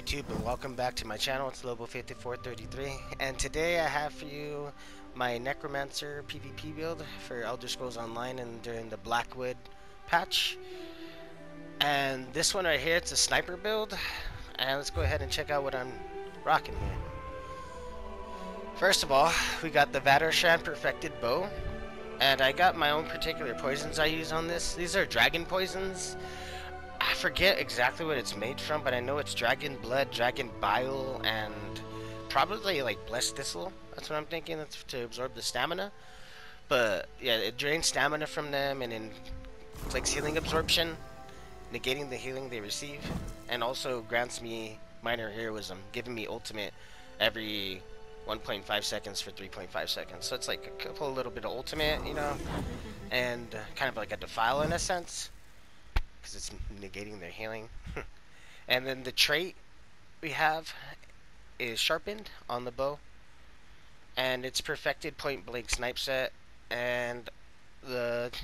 YouTube, and welcome back to my channel. It's Lobo5433, and today I have for you my Necromancer PvP build for Elderscrolls Online and during the Blackwood patch. And this one right here, it's a sniper build, and let's go ahead and check out what I'm rocking here. First of all, we got the Elderscrolls Perfected Bow, and I got my own particular poisons I use on this. These are dragon poisons. I forget exactly what it's made from, but I know it's dragon blood, dragon bile, and probably like blessed thistle. That's what I'm thinking. That's to absorb the stamina. But yeah, it drains stamina from them and inflicts healing absorption, negating the healing they receive, and also grants me minor heroism, giving me ultimate every 1.5 seconds for 3.5 seconds. So it's like a couple, a little bit of ultimate, you know, and kind of like a defile in a sense, because it's negating their healing. And then the trait we have is sharpened on the bow, and it's perfected point blank snipe set. And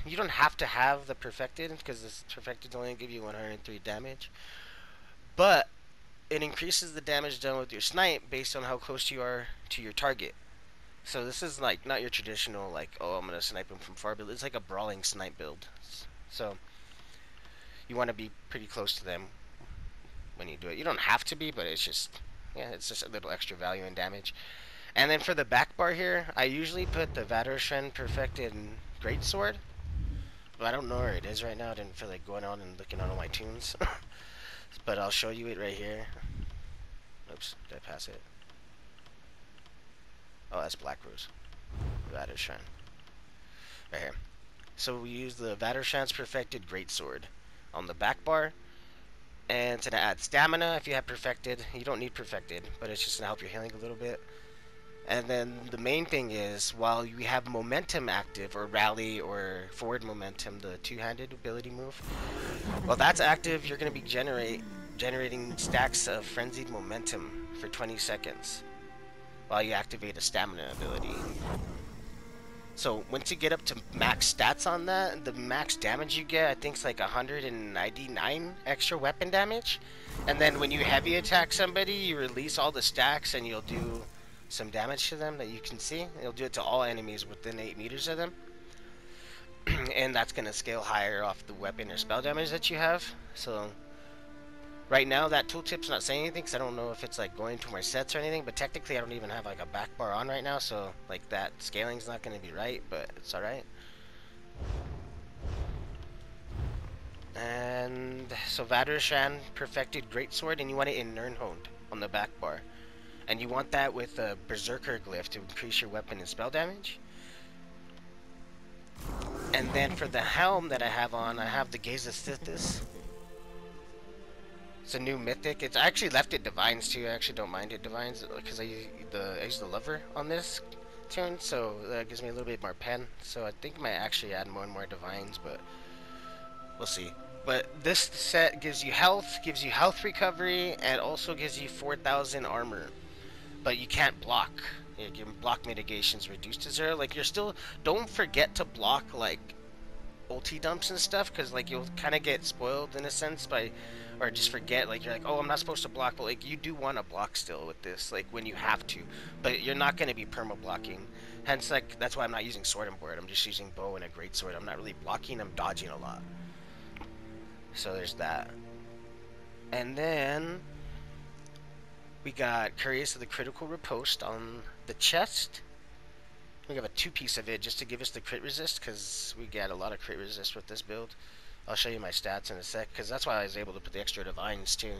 you don't have to have the perfected, because this perfected only give you 103 damage, but it increases the damage done with your snipe based on how close you are to your target. So this is like not your traditional like, oh, I'm gonna snipe him from far build. It's like a brawling snipe build. So you want to be pretty close to them when you do it. You don't have to be, but it's just, yeah, it's just a little extra value in damage. And then for the back bar here, I usually put the Elderscrolls Perfected Greatsword, but I don't know where it is right now. I didn't feel like going on and looking on all my tunes. But I'll show you it right here. Oops, did I pass it? Oh, that's Blackwood. Elderscrolls. Right here. So we use the Elderscrolls Perfected Greatsword on the back bar, and to add stamina if you have perfected. You don't need perfected, but it's just gonna help your healing a little bit. And then the main thing is, while you have momentum active, or rally, or forward momentum, the two-handed ability move, while that's active, you're gonna be generating stacks of frenzied momentum for 20 seconds while you activate a stamina ability. So once you get up to max stats on that, the max damage you get, I think, is like 199 extra weapon damage. And then when you heavy attack somebody, you release all the stacks and you'll do some damage to them that you can see. You'll do it to all enemies within 8 meters of them. And that's going to scale higher off the weapon or spell damage that you have. So right now that tooltip's not saying anything because I don't know if it's like going to my sets or anything, but technically I don't even have like a back bar on right now, so like that scaling's not going to be right, but it's alright. And so Elderscrolls Perfected Greatsword, and you want it in Nirnhoned on the back bar, and you want that with a Berserker glyph to increase your weapon and spell damage. And then for the helm that I have on, I have the Gaze of Sithis. It's a new mythic. I actually left it divines too. I actually don't mind it divines because I use the lover on this tune, so that gives me a little bit more pen. So I think I might actually add more and more divines, but we'll see. But this set gives you health recovery, and also gives you 4,000 armor. But you can't block. Your block mitigation's reduced to 0. Like, don't forget to block like ulti dumps and stuff, because like you'll kind of get spoiled in a sense by, or just forget, like you're like, oh, I'm not supposed to block, but like you do want to block still with this, like when you have to, but you're not going to be perma blocking. Hence, like, that's why I'm not using sword and board. I'm just using bow and a great sword. I'm not really blocking, I'm dodging a lot. So there's that. And then we got Couriers of the Critical Riposte on the chest. We have a 2-piece of it just to give us the crit resist, because we get a lot of crit resist with this build. I'll show you my stats in a sec, because that's why I was able to put the extra divines too.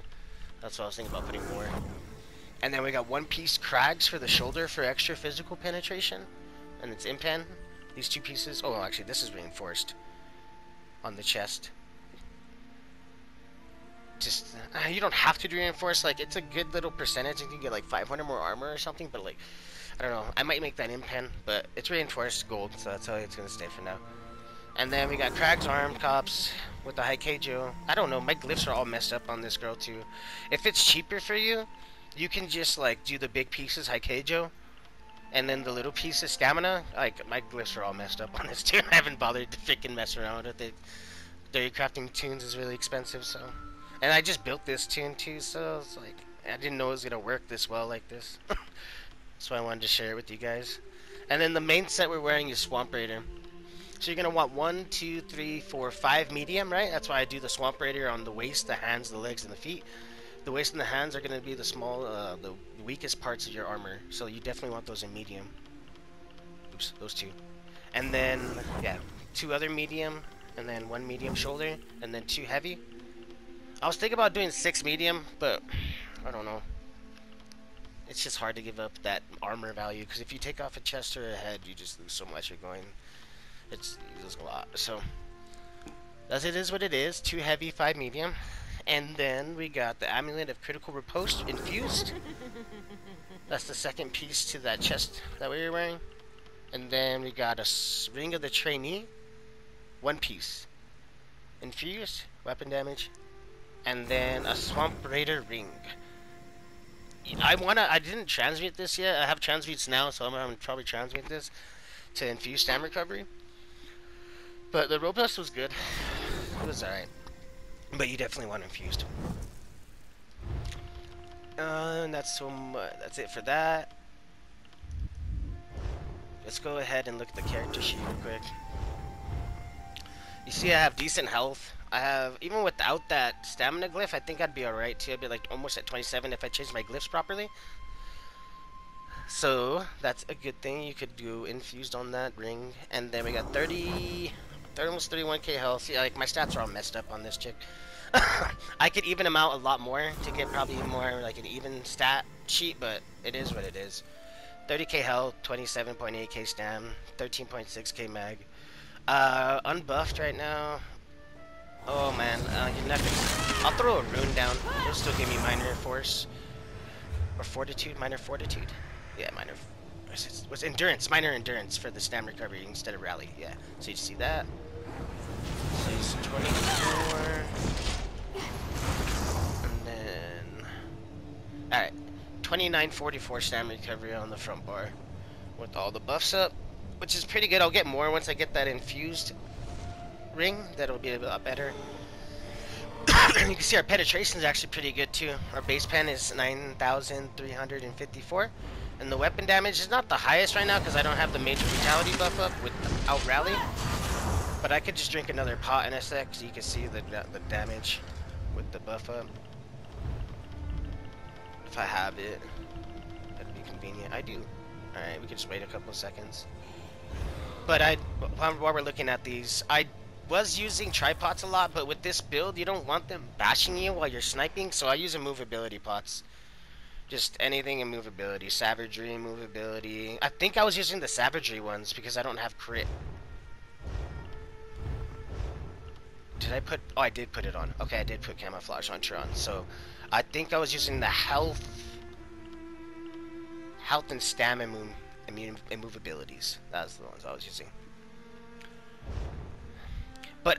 That's what I was thinking about putting more. And then we got 1-piece Crags for the shoulder for extra physical penetration, and it's impen. These 2 pieces. Oh, actually, this is reinforced on the chest. Just you don't have to do reinforced. Like, it's a good little percentage. You can get like 500 more armor or something, but like, I don't know. I might make that impen, but it's reinforced gold, so that's how it's gonna stay for now. And then we got Crag's arm cops with the Haikeijo. I don't know, my glyphs are all messed up on this girl too. If it's cheaper for you, you can just like do the big pieces Haikeijo, and then the little pieces stamina. Like, my glyphs are all messed up on this too. I haven't bothered to freaking mess around with it. Theory crafting tunes is really expensive, so. And I just built this tune too, so it's like, I didn't know it was gonna work this well like this. So I wanted to share it with you guys. And then the main set we're wearing is Swamp Raider. So you're gonna want 1, 2, 3, 4, 5 medium, right? That's why I do the Swamp Raider on the waist, the hands, the legs, and the feet. The waist and the hands are gonna be the the weakest parts of your armor. So you definitely want those in medium. Oops, those two. And then, yeah, 2 other medium, and then 1 medium shoulder, and then 2 heavy. I was thinking about doing 6 medium, but I don't know. It's just hard to give up that armor value, because if you take off a chest or a head, you just lose so much. You're going, you lose a lot. So, as it is what it is, 2 heavy, 5 medium. And then we got the Amulet of Critical Riposte infused. That's the second piece to that chest that we were wearing. And then we got a Ring of the Trainee, 1 piece. Infused, weapon damage. And then a Swamp Raider ring. I didn't transmute this yet. I have transmutes now, so I'm gonna probably transmute this to infuse stam recovery. But the robust was good. It was alright. But you definitely want infused. And that's it for that. Let's go ahead and look at the character sheet real quick. You see I have decent health. I have, even without that stamina glyph, I think I'd be alright too. I'd be like almost at 27 if I changed my glyphs properly. So, that's a good thing. You could do infused on that ring. And then we got almost 31k health. See, like, my stats are all messed up on this chick. I could even them out a lot more to get probably more like an even stat sheet, but it is what it is. 30k health, 27.8k stam, 13.6k mag. Unbuffed right now. Oh man, you're not gonna... I'll throw a rune down. It'll still give me minor force. Or fortitude, minor fortitude. Yeah, minor... What's endurance? Minor endurance for the stam recovery instead of rally. Yeah, so you see that. So it's 24. And then... Alright. 2944 stam recovery on the front bar. With all the buffs up. Which is pretty good. I'll get more once I get that infused ring. That'll be a lot better. You can see our penetration is actually pretty good too. Our base pen is 9,354. And the weapon damage is not the highest right now because I don't have the major brutality buff up without rally. But I could just drink another pot in a sec so you can see the damage with the buff up. If I have it, that'd be convenient. I do. Alright, we can just wait a couple of seconds. But while we're looking at these, I was using tripods a lot, but with this build, you don't want them bashing you while you're sniping, so I use immovability pots. Just anything in movability. Savagery, movability. I think I was using the savagery ones because I don't have crit. Did I put... Oh, I did put it on. Okay, I did put camouflage on Tron. So, I think I was using the health and stamina immovabilities. That's the ones I was using. But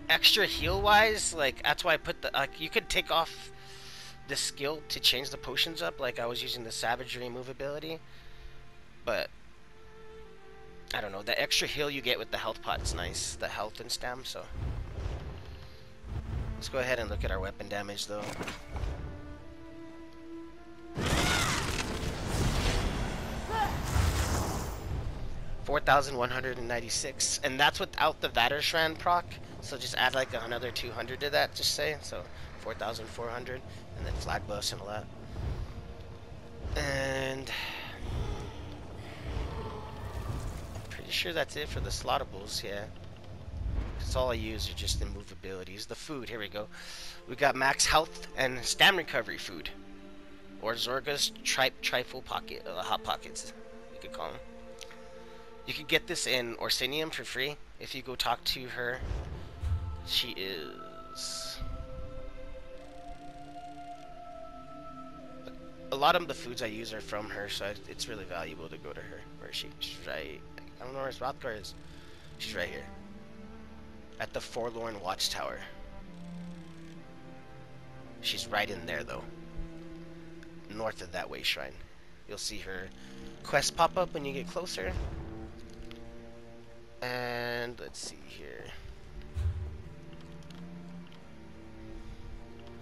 extra heal wise, like that's why I put the you could take off the skill to change the potions up, like I was using the savagery immovability. But I don't know, the extra heal you get with the health pot's nice, the health and stam. So let's go ahead and look at our weapon damage though. 4,196, and that's without the Vadershran proc, so just add like another 200 to that, just say, so 4,400, and then flag buffs and all that. And pretty sure that's it for the slottables, yeah. That's all I use are just immovabilities. The food, here we go. We got max health and stam recovery food, or Zorga's trifle pocket, hot pockets, you could call them. You could get this in Orsinium for free if you go talk to her. She is... A lot of the foods I use are from her, so it's really valuable to go to her. Where she's right... I don't know where Rothgar is. She's right here. At the Forlorn Watchtower. She's right in there, though. North of that way shrine. You'll see her quest pop up when you get closer. And let's see here.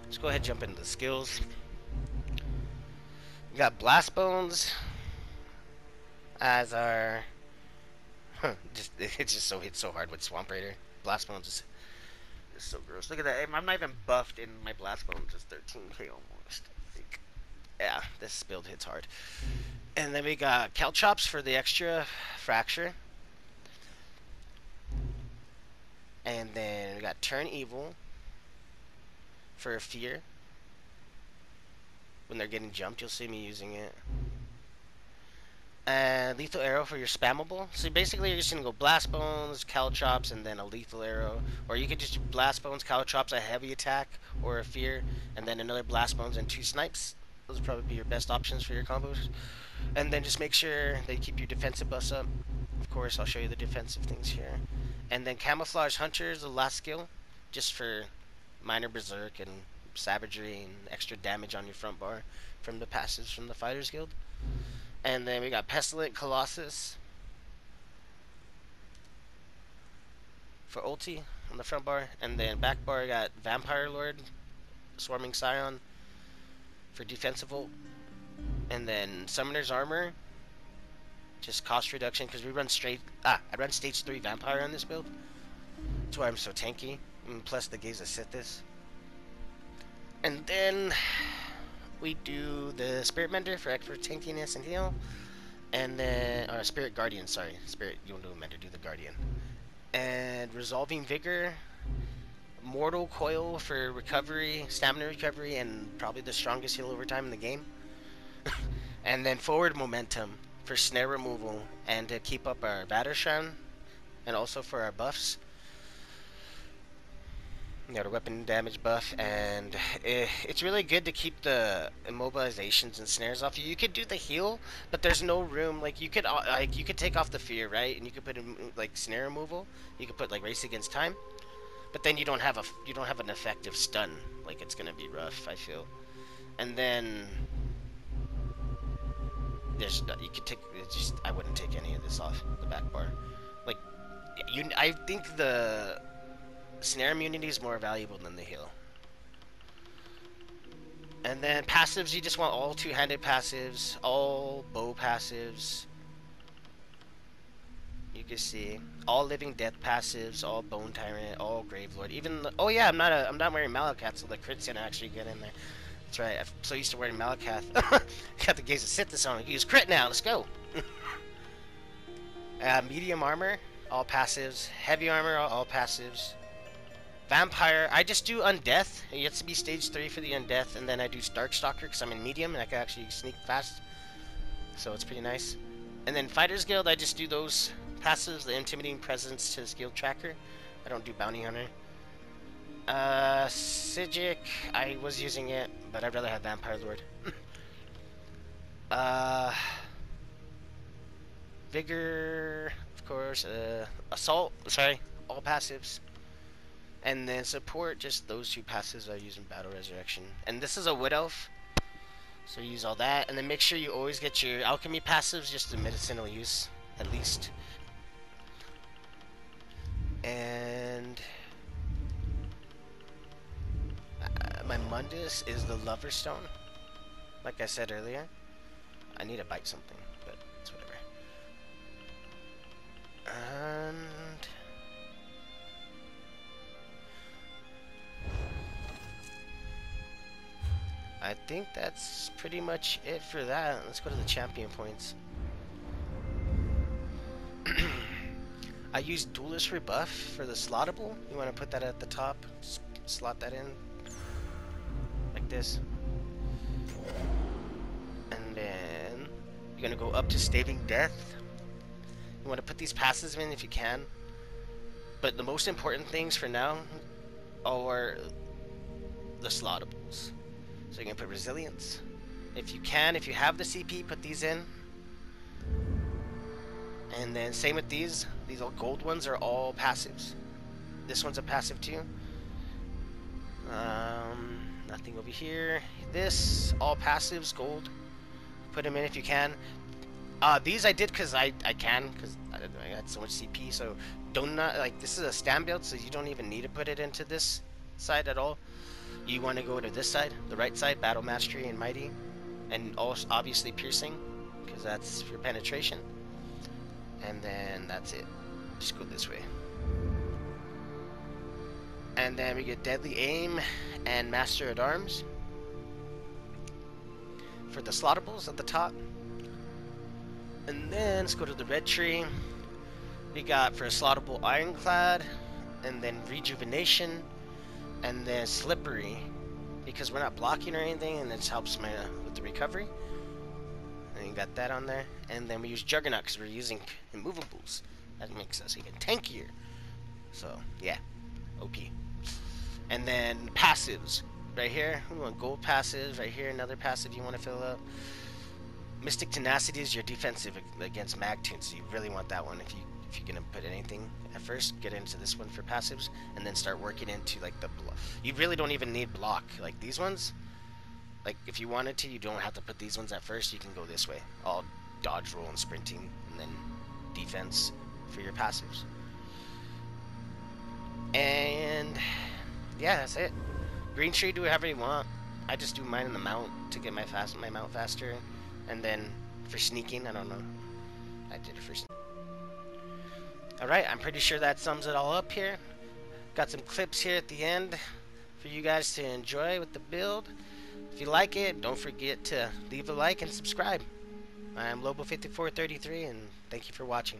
Let's go ahead and jump into the skills. We got Blast Bones as our it's just so hits so hard with Swamp Raider. Blast Bones is so gross. Look at that. I'm not even buffed in my Blast Bones. It's 13k almost. Like, yeah, this build hits hard. And then we got Caltrops for the extra fracture. And then we got Turn Evil for fear. When they're getting jumped, you'll see me using it. And Lethal Arrow for your spammable. So basically you're just going to go Blast Bones, Caltrops, and then a Lethal Arrow. Or you could just do Blast Bones, Caltrops, a heavy attack, or a fear, and then another Blast Bones and 2 snipes. Those would probably be your best options for your combos. And then just make sure that you keep your defensive buffs up. Of course, I'll show you the defensive things here. And then Camouflage Hunter is the last skill, just for minor berserk and savagery and extra damage on your front bar from the passives from the Fighters Guild. And then we got Pestilent Colossus for ulti on the front bar. And then back bar, got Vampire Lord, Swarming Scion for defensive ult. And then Summoner's Armor, just cost reduction, because we run I run stage 3 Vampire on this build. That's why I'm so tanky. And plus the Gaze of Sithis. And then we do the Spirit Mender for extra tankiness and heal. And then, or Spirit Guardian, sorry. Spirit, you don't do a Mender, do the Guardian. And Resolving Vigor, Mortal Coil for recovery, stamina recovery, and probably the strongest heal over time in the game. And then Forward Momentum for snare removal and to keep up our Vatershan, and also for our buffs. You got a weapon damage buff, and it's really good to keep the immobilizations and snares off you. You could do the heal, but there's no room. Like you could take off the fear, right? And you could put in like snare removal. You could put like Race Against Time, but then you don't have an effective stun. Like it's gonna be rough, I feel. And then you could take I wouldn't take any of this off the back bar. Like I think the snare immunity is more valuable than the heal. And then passives, you just want all two-handed passives, all bow passives. You can see all living death passives, all bone tyrant, all grave lord. Even oh yeah, I'm not wearing Malacath, so the crit's gonna actually get in there. That's right. I'm so used to wearing Malacath. Got the Gaze of Sithis on. Use crit now. Let's go. Medium armor, all passives. Heavy armor, all passives. Vampire, I just do Undeath. It gets to be stage 3 for the Undeath, and then I do Darkstalker because I'm in medium and I can actually sneak fast. So it's pretty nice. And then Fighters Guild, I just do those passives, the Intimidating Presence to Skill Tracker. I don't do Bounty Hunter. Sijic, I was using it, but I'd rather have Vampire Lord. Vigor, of course. Assault, sorry, all passives. And then support, just those 2 passives I use in Battle Resurrection. And this is a Wood Elf, so use all that. And then make sure you always get your Alchemy passives, just to medicinal use, at least. And my Mundus is the Lover Stone. Like I said earlier, I need to bite something, but it's whatever. And I think that's pretty much it for that. Let's go to the champion points. I use Duelist Rebuff for the slottable. You want to put that at the top, slot that in like this, and then you're gonna go up to Staving Death. You want to put these passives in if you can, but the most important things for now are the slottables. So you can put Resilience. If you can, if you have the CP, put these in. And then same with these. These all gold ones are all passives. This one's a passive too. Nothing over here. This, all passives, gold. Put them in if you can. These I did because I can, because I got so much CP. So don't like, this is a stand build, so you don't even need to put it into this side at all. You want to go to this side, the right side, Battle Mastery and Mighty. and also obviously piercing, because that's for penetration. And then that's it. Just go this way. And then we get deadly aim and master at arms for the slaughterables at the top. And then let's go to the red tree. We got for a slaughterable ironclad, and then rejuvenation, and then slippery, because we're not blocking or anything, and this helps my with the recovery. And you got that on there. And then we use juggernaut because we're using immovables. That makes us even tankier. So yeah, OP. And then passives right here. We want gold passives right here. Another passive you want to fill up. Mystic Tenacity is your defensive against mag tunes, so you really want that one if you're gonna put anything at first. Get into this one for passives, and then start working into like the you really don't even need block like these ones. Like if you wanted to, you don't have to put these ones at first. You can go this way, all dodge, roll, and sprinting, and then defense for your passives. And yeah, that's it. Green tree, do whatever you want. I just do mine in the mount to get my mount faster. And then for sneaking, I don't know. I did it for sneaking. Alright, I'm pretty sure that sums it all up here. Got some clips here at the end for you guys to enjoy with the build. If you like it, don't forget to leave a like and subscribe. I'm Lobo5433, and thank you for watching.